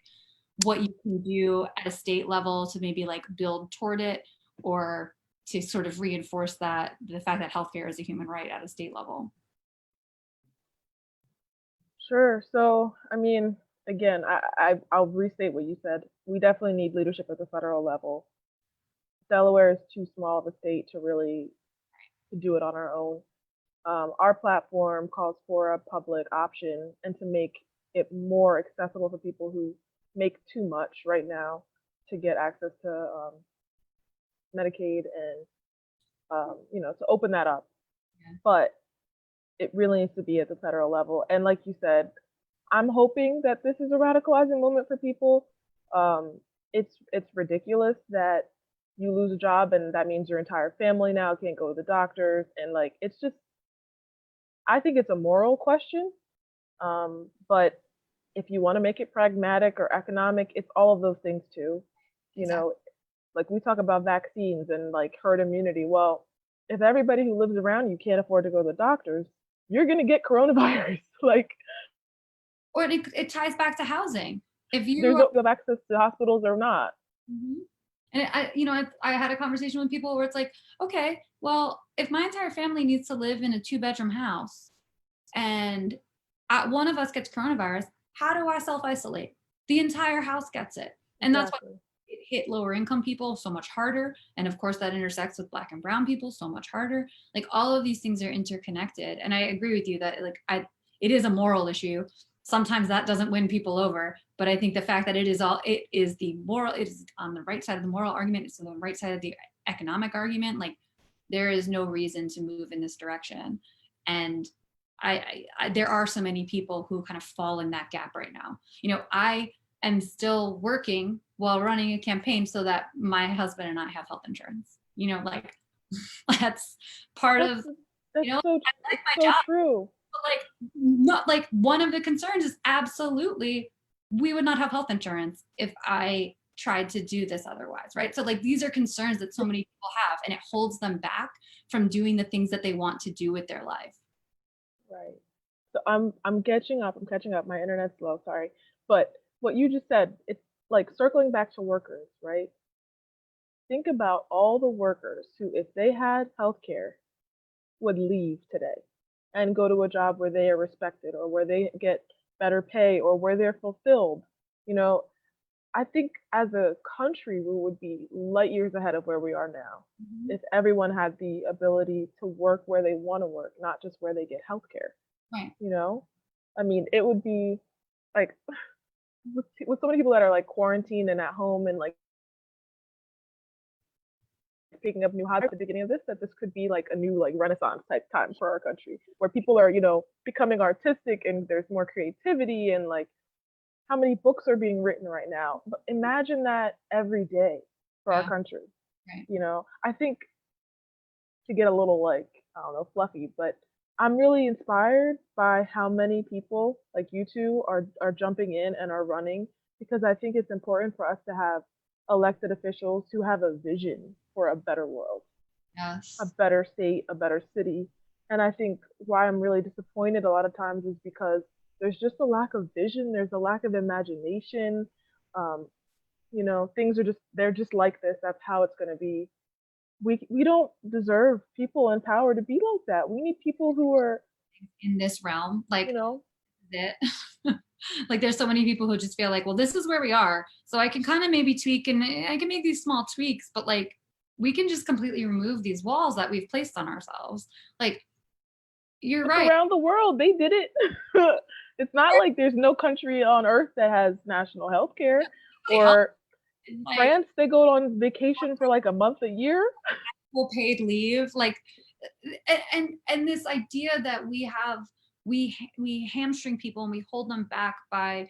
what you can do at a state level to maybe like build toward it or to sort of reinforce that the fact that healthcare is a human right at a state level. Sure. So, I mean, again, I'll restate what you said. We definitely need leadership at the federal level. Delaware is too small of a state to really do it on our own. Our platform calls for a public option and to make it more accessible for people who make too much right now to get access to Medicaid and, you know, to open that up. Yeah. But it really needs to be at the federal level. And like you said, I'm hoping that this is a radicalizing moment for people. It's ridiculous that you lose a job and that means your entire family now can't go to the doctors. And like, it's just, I think it's a moral question. But if you want to make it pragmatic or economic, it's all of those things too. You know, like we talk about vaccines and like herd immunity. Well, if everybody who lives around you can't afford to go to the doctors, you're going to get coronavirus. Like, or it ties back to housing. If you there's no access to hospitals or not. Mm-hmm. And I had a conversation with people where it's like, okay, well, if my entire family needs to live in a 2-bedroom house and one of us gets coronavirus, how do I self-isolate? The entire house gets it. And that's what it hit lower income people so much harder. And of course that intersects with Black and brown people so much harder. Like all of these things are interconnected. And I agree with you that it is a moral issue. Sometimes that doesn't win people over, but I think the fact that it is on the right side of the moral argument, it's on the right side of the economic argument, like there is no reason to move in this direction. And there are so many people who kind of fall in that gap right now. I am still working while running a campaign so that my husband and I have health insurance. Like that's part of, that's I so, like my job. True. But not like one of the concerns is absolutely we would not have health insurance if I tried to do this otherwise, right? So like these are concerns that so many people have, and it holds them back from doing the things that they want to do with their life. Right. So I'm catching up. My internet's slow, sorry. But what you just said, it's like circling back to workers, right? Think about all the workers who, if they had healthcare, would leave today and go to a job where they are respected or where they get better pay or where they're fulfilled. I think as a country, we would be light years ahead of where we are now if everyone had the ability to work where they want to work, not just where they get healthcare. Right. I mean, it would be like with so many people that are like quarantined and at home and like picking up new hobbies at the beginning of this, that this could be like a new like Renaissance type time for our country where people are, becoming artistic and there's more creativity and like how many books are being written right now. But imagine that every day for our country. Right. I think to get a little like, I don't know, fluffy, but I'm really inspired by how many people like you two are jumping in and are running, because I think it's important for us to have elected officials who have a vision for a better world, a better state, a better city. And I think why I'm really disappointed a lot of times is because there's just a lack of vision. There's a lack of imagination. Things they're just like this. That's how it's going to be. We don't deserve people in power to be like that. We need people who are in this realm, like, it. Like there's so many people who just feel like, well, this is where we are, so I can kind of maybe tweak and I can make these small tweaks, but like we can just completely remove these walls that we've placed on ourselves. Like you're right. Around the world, they did it. It's not like there's no country on earth that has national health care. Or like, France, they go on vacation for like a month a year. Full paid leave. Like, and this idea that we hamstring people and we hold them back by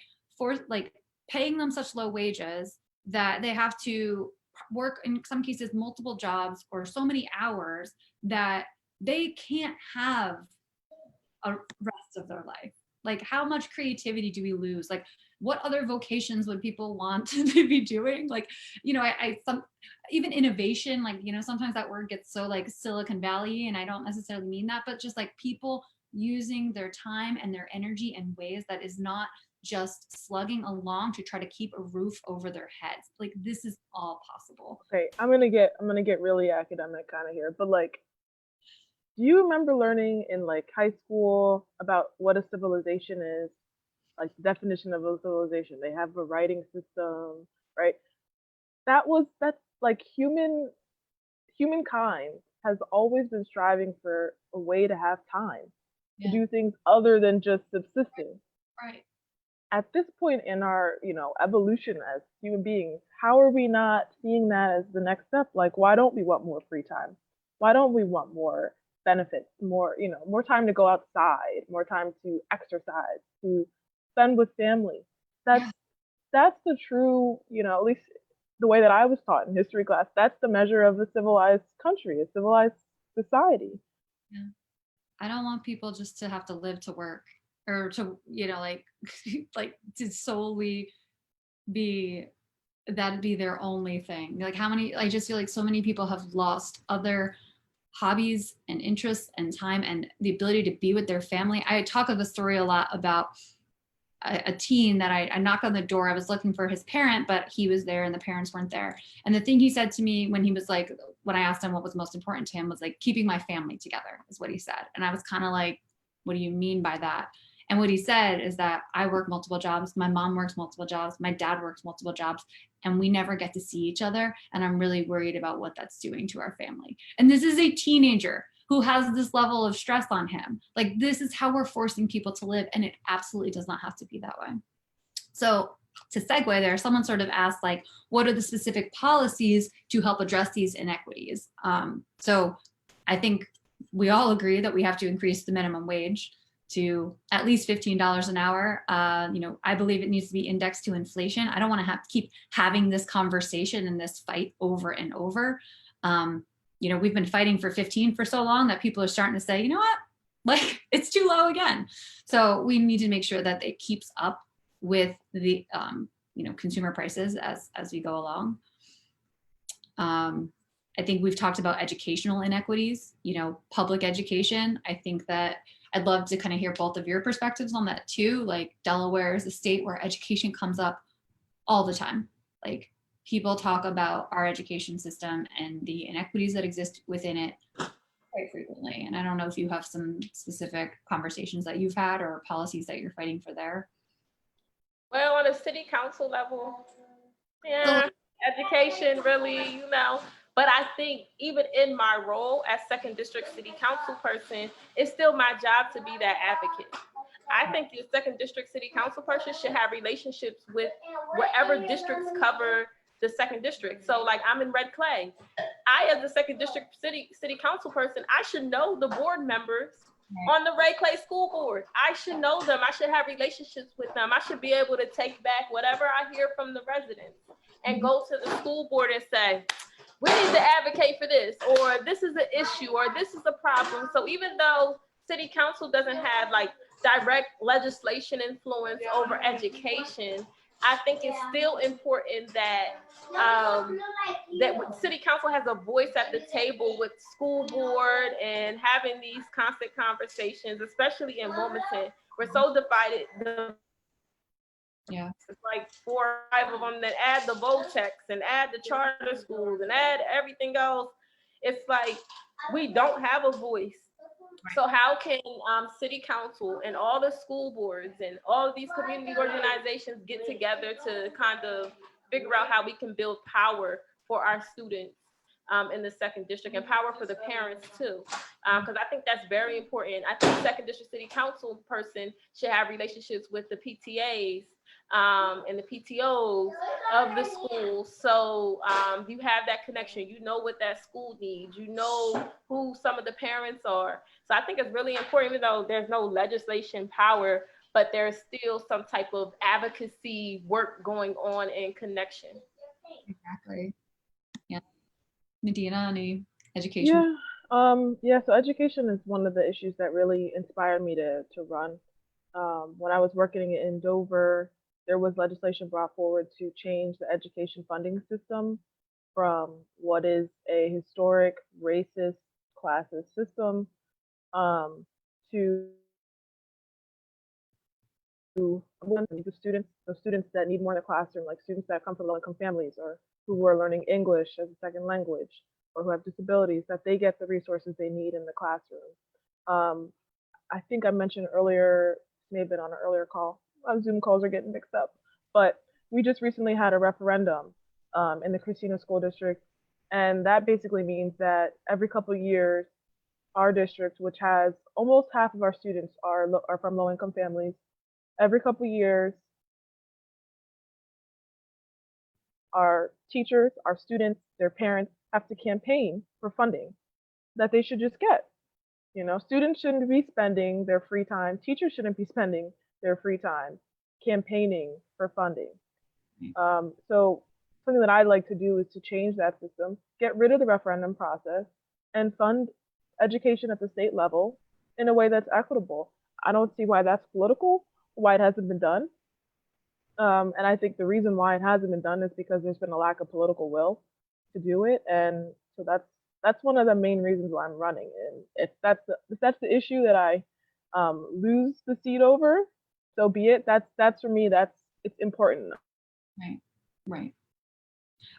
paying them such low wages that they have to work in some cases multiple jobs or so many hours that they can't have a rest of their life. Like how much creativity do we lose? Like what other vocations would people want to be doing? Like, even innovation, like, sometimes that word gets so like Silicon Valley, and I don't necessarily mean that, but just like people using their time and their energy in ways that is not just slugging along to try to keep a roof over their heads. Like this is all possible. Okay, I'm gonna get really academic kind of here, but like, do you remember learning in like high school about what a civilization is? Like the definition of a civilization. They have a writing system, right? That's like humankind has always been striving for a way to have time to do things other than just subsisting. Right. At this point in our, evolution as human beings, how are we not seeing that as the next step? Like, why don't we want more free time? Why don't we want more benefits, more time to go outside, more time to exercise, to spend with family? That's the true, at least the way that I was taught in history class, that's the measure of a civilized country, a civilized society. Yeah. I don't want people just to have to live to work or to, like to solely be their only thing. Like I just feel like so many people have lost other hobbies and interests and time and the ability to be with their family. I talk of the story a lot about a teen that I knocked on the door. I was looking for his parent, but he was there and the parents weren't there. And the thing he said to me when he was like, when I asked him what was most important to him, was like, keeping my family together is what he said. And I was kind of like, what do you mean by that? And what he said is that I work multiple jobs. My mom works multiple jobs. My dad works multiple jobs, and we never get to see each other. And I'm really worried about what that's doing to our family. And this is a teenager who has this level of stress on him. Like, this is how we're forcing people to live, and it absolutely does not have to be that way. So to segue there, someone sort of asked, like, what are the specific policies to help address these inequities? So I think we all agree that we have to increase the minimum wage to at least $15 an hour. You know, I believe it needs to be indexed to inflation. I don't want to have to keep having this conversation and this fight over and over. You know, we've been fighting for 15 for so long that people are starting to say, you know what, like, it's too low again. So we need to make sure that it keeps up with the, you know, consumer prices as we go along. I think we've talked about educational inequities, you know, public education. I think that I'd love to kind of hear both of your perspectives on that too. Like, Delaware is a state where education comes up all the time. Like, people talk about our education system and the inequities that exist within it quite frequently. And I don't know if you have some specific conversations that you've had or policies that you're fighting for there. Well, on a city council level, yeah, education really, you know, but I think even in my role as second district city council person, it's still my job to be that advocate. I think the second district city council person should have relationships with whatever districts cover the second district. So like, I'm in Red Clay. I, as the second district city council person, I should know the board members on the Red Clay school board. I should know them. I should have relationships with them. I should be able to take back whatever I hear from the residents and go to the school board and say, we need to advocate for this, or this is an issue, or this is a problem. So even though city council doesn't have like direct legislation influence over education, I think it's still important that that city council has a voice at the table with school board and having these constant conversations, especially in Wilmington. We're so divided. Yeah, it's like 4 or 5 of them that add the VOTEX and add the charter schools and add everything else. It's like, we don't have a voice. So how can city council and all the school boards and all of these community organizations get together to kind of figure out how we can build power for our students in the second district, and power for the parents too? Because I think that's very important. I think second district city council person should have relationships with the PTAs and the PTOs of the schools. So you have that connection, you know what that school needs, you know who some of the parents are. So I think it's really important, even though there's no legislation power, but there's still some type of advocacy work going on in connection. Exactly. Yeah. Madinah, any education? Yeah, so education is one of the issues that really inspired me to run. When I was working in Dover, there was legislation brought forward to change the education funding system from what is a historic racist classist system to students, so students that need more in the classroom, like students that come from low-income families or who are learning English as a second language or who have disabilities, that they get the resources they need in the classroom. I think I mentioned earlier, may have been on an earlier call, our Zoom calls are getting mixed up, but we just recently had a referendum in the Christina School District, and that basically means that every couple of years, our district, which has almost half of our students are from low-income families, every couple of years, our teachers, our students, their parents have to campaign for funding that they should just get. You know, students shouldn't be spending their free time, teachers shouldn't be spending their free time campaigning for funding. So something that I'd like to do is to change that system, get rid of the referendum process, and fund education at the state level in a way that's equitable. I don't see why that's political, why it hasn't been done. And I think the reason why it hasn't been done is because there's been a lack of political will to do it. And so that's one of the main reasons why I'm running. And if that's the issue that I lose the seat over, so be it. That's for me, it's important. Right. Right.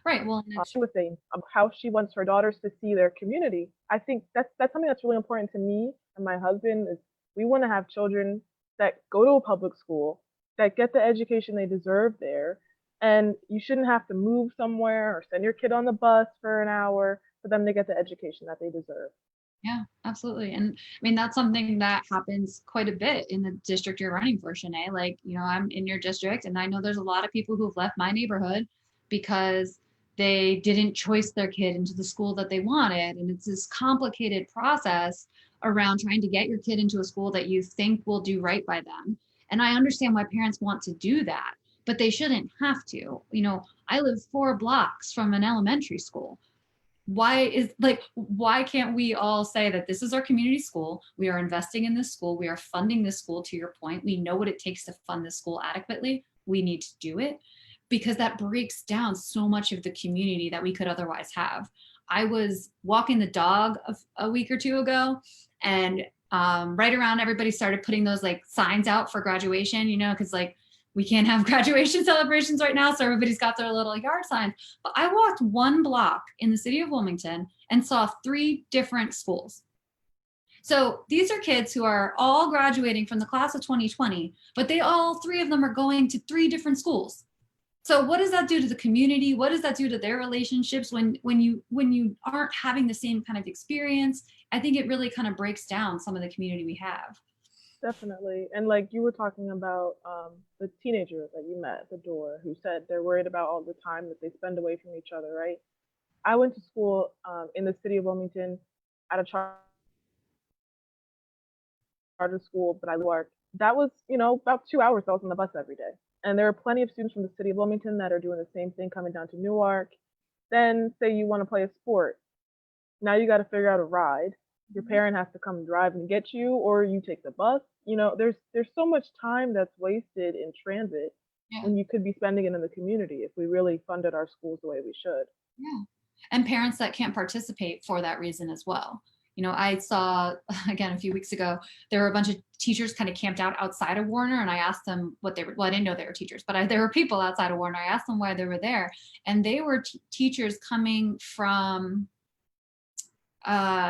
Right. Well, and She was saying how she wants her daughters to see their community. I think that's something that's really important to me and my husband is we want to have children that go to a public school, that get the education they deserve there, and you shouldn't have to move somewhere or send your kid on the bus for an hour for them to get the education that they deserve. yeah, absolutely. And I mean, that's something that happens quite a bit in the district you're running for, Shané. Like, I'm in your district and I know there's a lot of people who've left my neighborhood because they didn't choice their kid into the school that they wanted. And it's this complicated process around trying to get your kid into a school that you think will do right by them. And I understand why parents want to do that, but they shouldn't have to. I live 4 blocks from an elementary school. Why can't we all say that this is our community school, we are investing in this school, we are funding this school, to your point, we know what it takes to fund this school adequately, we need to do it, because that breaks down so much of the community that we could otherwise have. I was walking the dog a week or two ago, and right around everybody started putting those like signs out for graduation, because like we can't have graduation celebrations right now, so everybody's got their little yard signs. But I walked 1 block in the city of Wilmington and saw 3 different schools. So these are kids who are all graduating from the class of 2020, but all 3 of them are going to 3 different schools. So what does that do to the community? What does that do to their relationships when you aren't having the same kind of experience? I think it really kind of breaks down some of the community we have. Definitely. And like you were talking about the teenager that you met at the door who said they're worried about all the time that they spend away from each other, right? I went to school in the city of Wilmington at a charter school, but I worked. That was, about 2 hours I was on the bus every day. And there are plenty of students from the city of Wilmington that are doing the same thing coming down to Newark. Then say you want to play a sport. Now you got to figure out a ride. Your parent has to come drive and get you, or you take the bus. There's so much time that's wasted in transit when you could be spending it in the community if we really funded our schools the way we should. Yeah. And parents that can't participate for that reason as well. I saw, again, a few weeks ago, there were a bunch of teachers kind of camped out outside of Warner, and I asked them what they were, well, I didn't know they were teachers, but there were people outside of Warner. I asked them why they were there, and they were teachers coming from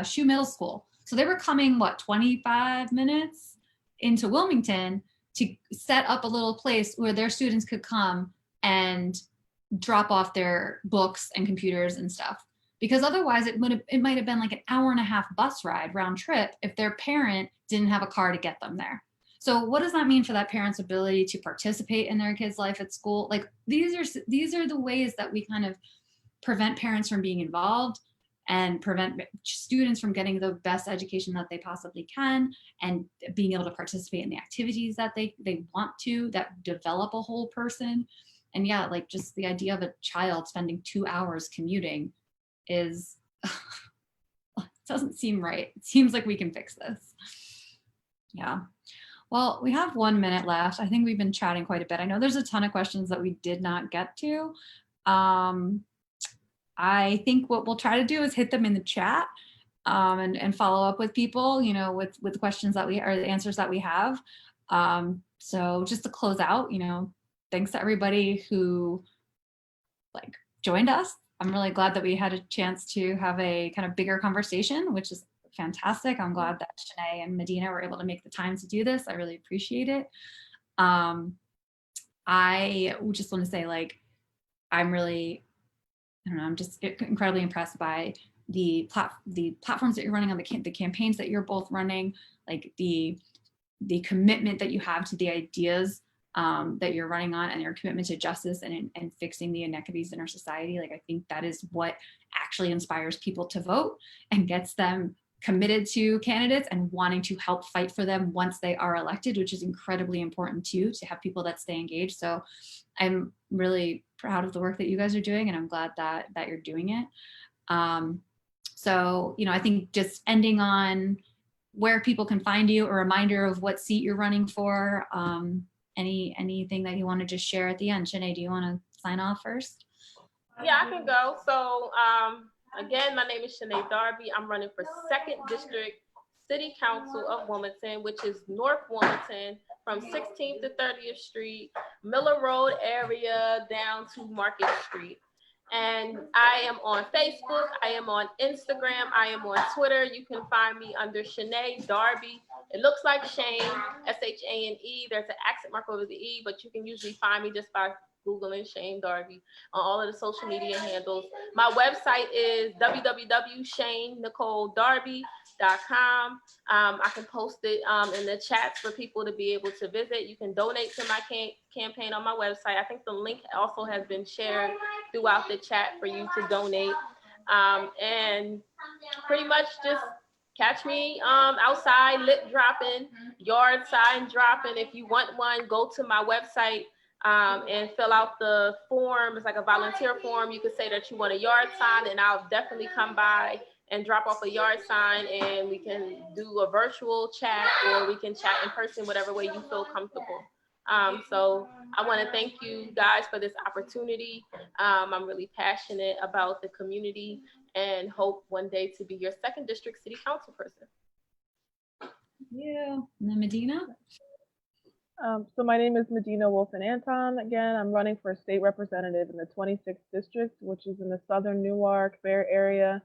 Shoe Middle School. So they were coming, 25 minutes into Wilmington to set up a little place where their students could come and drop off their books and computers and stuff. Because otherwise it might have been like an 1.5-hour bus ride round trip if their parent didn't have a car to get them there. So what does that mean for that parent's ability to participate in their kid's life at school? Like these are the ways that we kind of prevent parents from being involved and prevent students from getting the best education that they possibly can and being able to participate in the activities that they want to, that develop a whole person. And yeah, like just the idea of a child spending 2 hours commuting is doesn't seem right. It seems like we can fix this. Yeah. Well, we have 1 minute left. I think we've been chatting quite a bit. I know there's a ton of questions that we did not get to. I think what we'll try to do is hit them in the chat and follow up with people, with the questions that or the answers that we have. So just to close out, thanks to everybody who joined us. I'm really glad that we had a chance to have a kind of bigger conversation, which is fantastic. I'm glad that Shané and Madinah were able to make the time to do this. I really appreciate it. I just want to say, I'm just incredibly impressed by the platforms that you're running on, the campaigns that you're both running, like the commitment that you have to the ideas that you're running on, and your commitment to justice and fixing the inequities in our society. I think that is what actually inspires people to vote and gets them committed to candidates and wanting to help fight for them once they are elected, which is incredibly important too, to have people that stay engaged. So I'm really proud of the work that you guys are doing, and I'm glad that you're doing it. So, I think just ending on where people can find you, a reminder of what seat you're running for, anything that you want to just share at the end. Shané, do you want to sign off first? Yeah, I can go. So again, my name is Shané Darby. I'm running for 2nd District City Council of Wilmington, which is North Wilmington. from 16th to 30th Street, Miller Road area down to Market Street. And I am on Facebook, I am on Instagram, I am on Twitter. You can find me under Shané Darby. It looks like Shane, Shane. There's an accent mark over the E, but you can usually find me just by Googling Shane Darby on all of the social media handles. My website is www.shanenicoledarby.com. I can post it in the chats for people to be able to visit. You can donate to my campaign on my website. I think the link also has been shared throughout the chat for you to donate. And pretty much just catch me outside, lip dropping, yard sign dropping. If you want one, go to my website and fill out the form. It's like a volunteer form. You could say that you want a yard sign, and I'll definitely come by and drop off a yard sign, and we can do a virtual chat, or we can chat in person, whatever way you feel comfortable. So I want to thank you guys for this opportunity. I'm really passionate about the community and hope one day to be your 2nd District City Council person. Yeah. And then Madinah? So my name is Madinah Wilson-Anton. Again, I'm running for state representative in the 26th district, which is in the southern Newark, Bear area,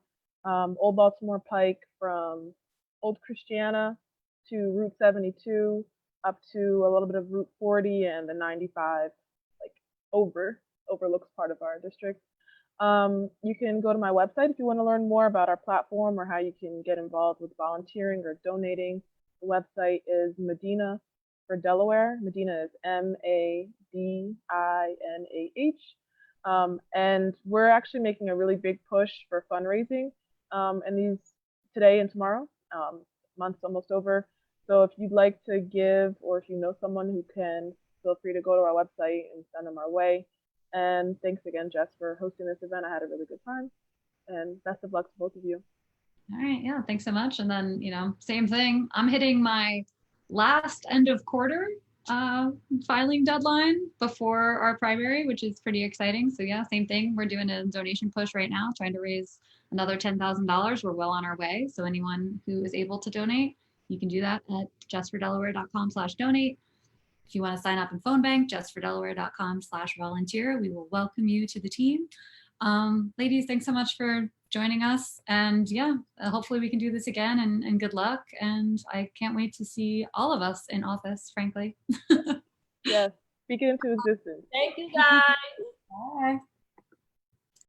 Old Baltimore Pike, from Old Christiana to Route 72 up to a little bit of Route 40 and the 95, like overlooks part of our district. You can go to my website if you want to learn more about our platform or how you can get involved with volunteering or donating. The website is Madinah for Delaware. Madinah is Madinah. And we're actually making a really big push for fundraising and these today and tomorrow. Month's almost over. So if you'd like to give, or if you know someone who can, feel free to go to our website and send them our way. And thanks again, Jess, for hosting this event. I had a really good time, and best of luck to both of you. All right, yeah, thanks so much. And then, same thing. I'm hitting my last end of quarter filing deadline before our primary, which is pretty exciting. So yeah, same thing. We're doing a donation push right now, trying to raise another $10,000. We're well on our way. So anyone who is able to donate, you can do that at justfordelaware.com/donate. If you want to sign up in phone bank, justfordelaware.com/volunteer. We will welcome you to the team. Ladies, thanks so much for joining us. And yeah, hopefully we can do this again, and good luck. And I can't wait to see all of us in office, frankly. Yes, speak it into existence. Thank you, guys. Bye.